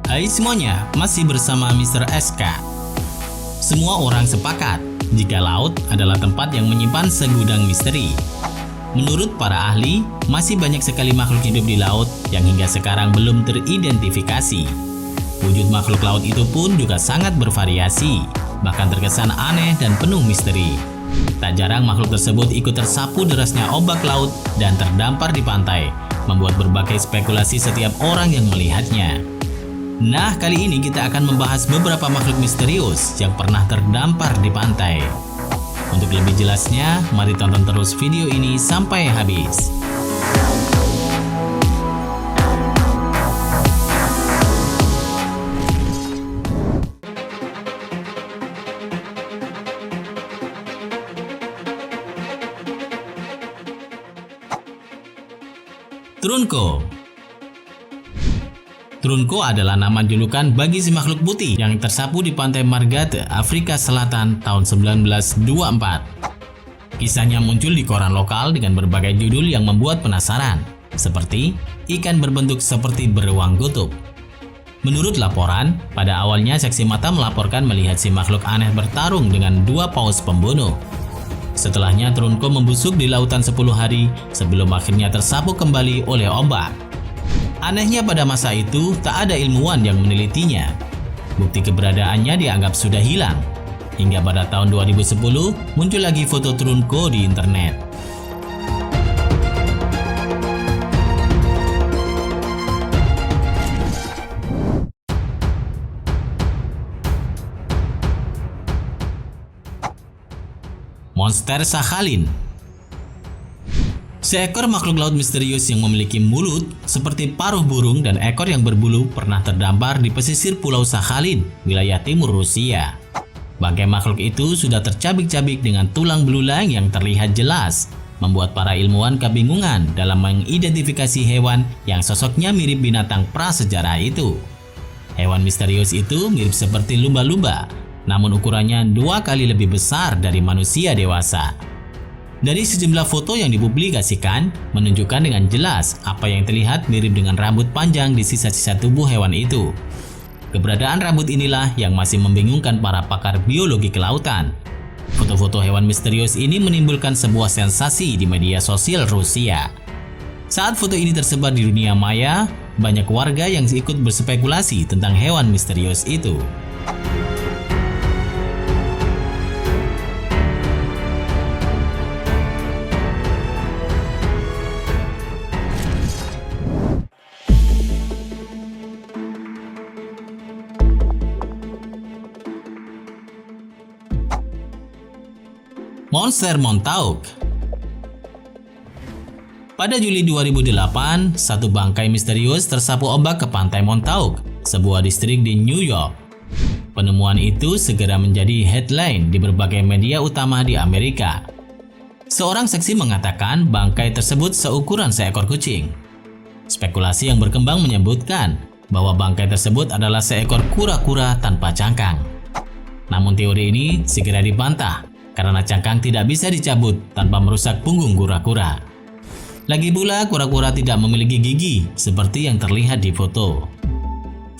Hai semuanya, masih bersama Mr. SK. Semua orang sepakat jika laut adalah tempat yang menyimpan segudang misteri. Menurut para ahli, masih banyak sekali makhluk hidup di laut yang hingga sekarang belum teridentifikasi. Wujud makhluk laut itu pun juga sangat bervariasi, bahkan terkesan aneh dan penuh misteri. Tak jarang makhluk tersebut ikut tersapu derasnya ombak laut dan terdampar di pantai, membuat berbagai spekulasi setiap orang yang melihatnya. Nah, kali ini kita akan membahas beberapa makhluk misterius yang pernah terdampar di pantai. Untuk lebih jelasnya, mari tonton terus video ini sampai habis. Trunco. Trunco adalah nama julukan bagi si makhluk putih yang tersapu di pantai Margate, Afrika Selatan tahun 1924. Kisahnya muncul di koran lokal dengan berbagai judul yang membuat penasaran, seperti ikan berbentuk seperti beruang kutub. Menurut laporan, pada awalnya saksi mata melaporkan melihat si makhluk aneh bertarung dengan dua paus pembunuh. Setelahnya Trunco membusuk di lautan 10 hari sebelum akhirnya tersapu kembali oleh ombak. Anehnya pada masa itu tak ada ilmuwan yang menelitinya. Bukti keberadaannya dianggap sudah hilang. Hingga pada tahun 2010 muncul lagi foto Trunco di internet. Monster Sakhalin. Seekor makhluk laut misterius yang memiliki mulut seperti paruh burung dan ekor yang berbulu pernah terdampar di pesisir Pulau Sakhalin, wilayah timur Rusia. Bangkai makhluk itu sudah tercabik-cabik dengan tulang belulang yang terlihat jelas, membuat para ilmuwan kebingungan dalam mengidentifikasi hewan yang sosoknya mirip binatang prasejarah itu. Hewan misterius itu mirip seperti lumba-lumba, namun ukurannya 2 kali lebih besar dari manusia dewasa. Dari sejumlah foto yang dipublikasikan, menunjukkan dengan jelas apa yang terlihat mirip dengan rambut panjang di sisa-sisa tubuh hewan itu. Keberadaan rambut inilah yang masih membingungkan para pakar biologi kelautan. Foto-foto hewan misterius ini menimbulkan sebuah sensasi di media sosial Rusia. Saat foto ini tersebar di dunia maya, banyak warga yang ikut berspekulasi tentang hewan misterius itu. Monster Montauk. Pada Juli 2008, satu bangkai misterius tersapu ombak ke pantai Montauk, sebuah distrik di New York. Penemuan itu segera menjadi headline di berbagai media utama di Amerika. Seorang saksi mengatakan bangkai tersebut seukuran seekor kucing. Spekulasi yang berkembang menyebutkan bahwa bangkai tersebut adalah seekor kura-kura tanpa cangkang. Namun teori ini segera dibantah karena cangkang tidak bisa dicabut tanpa merusak punggung kura-kura. Lagi pula, kura-kura tidak memiliki gigi seperti yang terlihat di foto.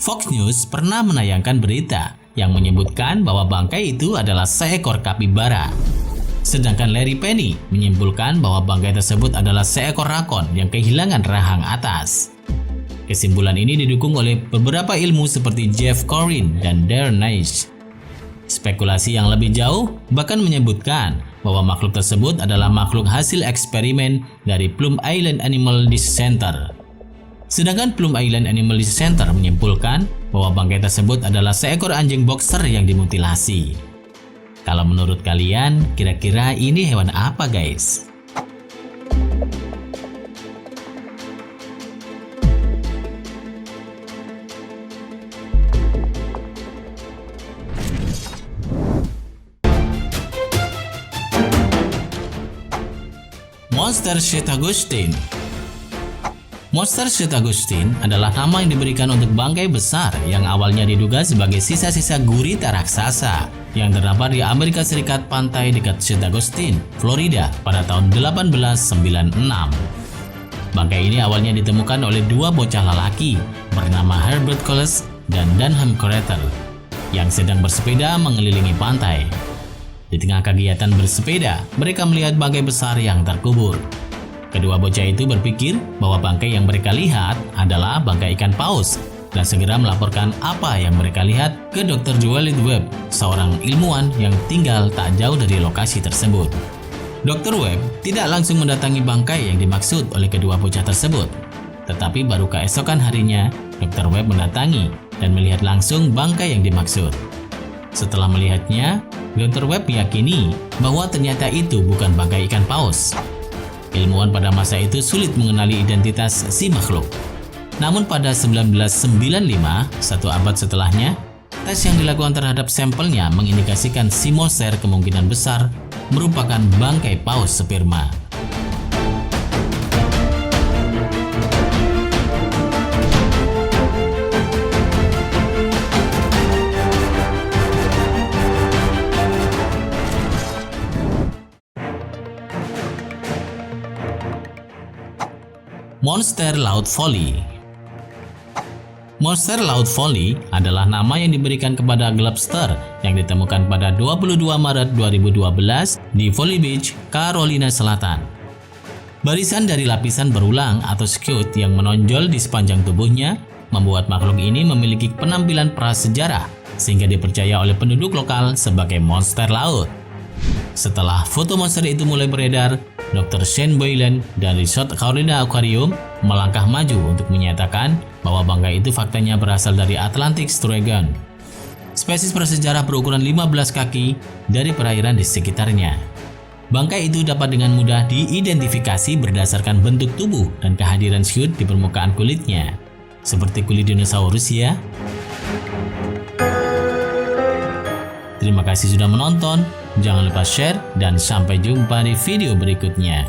Fox News pernah menayangkan berita yang menyebutkan bahwa bangkai itu adalah seekor kapibara. Sedangkan Larry Penny menyimpulkan bahwa bangkai tersebut adalah seekor rakon yang kehilangan rahang atas. Kesimpulan ini didukung oleh beberapa ilmu seperti Jeff Corrin dan Darren Naish. Spekulasi yang lebih jauh bahkan menyebutkan bahwa makhluk tersebut adalah makhluk hasil eksperimen dari Plum Island Animal Disease Center. Sedangkan Plum Island Animal Disease Center menyimpulkan bahwa bangkai tersebut adalah seekor anjing boxer yang dimutilasi. Kalau menurut kalian, kira-kira ini hewan apa, guys? Monster St. Augustine. Monster St. Augustine adalah nama yang diberikan untuk bangkai besar yang awalnya diduga sebagai sisa-sisa gurita raksasa yang terdampar di Amerika Serikat pantai dekat St. Augustine, Florida pada tahun 1896. Bangkai ini awalnya ditemukan oleh dua bocah lelaki bernama Herbert Colles dan Dunham Crater yang sedang bersepeda mengelilingi pantai. Di tengah kegiatan bersepeda, mereka melihat bangkai besar yang terkubur. Kedua bocah itu berpikir bahwa bangkai yang mereka lihat adalah bangkai ikan paus dan segera melaporkan apa yang mereka lihat ke Dr. Joel Webb, seorang ilmuwan yang tinggal tak jauh dari lokasi tersebut. Dr. Webb tidak langsung mendatangi bangkai yang dimaksud oleh kedua bocah tersebut, tetapi baru keesokan harinya Dr. Webb mendatangi dan melihat langsung bangkai yang dimaksud. Setelah melihatnya, Dr. Webb meyakini bahwa ternyata itu bukan bangkai ikan paus. Ilmuwan pada masa itu sulit mengenali identitas si makhluk. Namun pada 1995, satu abad setelahnya, tes yang dilakukan terhadap sampelnya mengindikasikan si monster kemungkinan besar merupakan bangkai paus sperma. Monster Laut Folly. Monster Laut Folly adalah nama yang diberikan kepada globster yang ditemukan pada 22 Maret 2012 di Folly Beach, Carolina Selatan. Barisan dari lapisan berulang atau skute yang menonjol di sepanjang tubuhnya membuat makhluk ini memiliki penampilan prasejarah sehingga dipercaya oleh penduduk lokal sebagai monster laut. Setelah foto monster itu mulai beredar, Dr. Shane Boylan dari South Carolina Aquarium melangkah maju untuk menyatakan bahwa bangkai itu faktanya berasal dari Atlantic Sturgeon, spesies prasejarah berukuran 15 kaki dari perairan di sekitarnya. Bangkai itu dapat dengan mudah diidentifikasi berdasarkan bentuk tubuh dan kehadiran skute di permukaan kulitnya, seperti kulit dinosaurus ya. Terima kasih sudah menonton, jangan lupa share dan sampai jumpa di video berikutnya.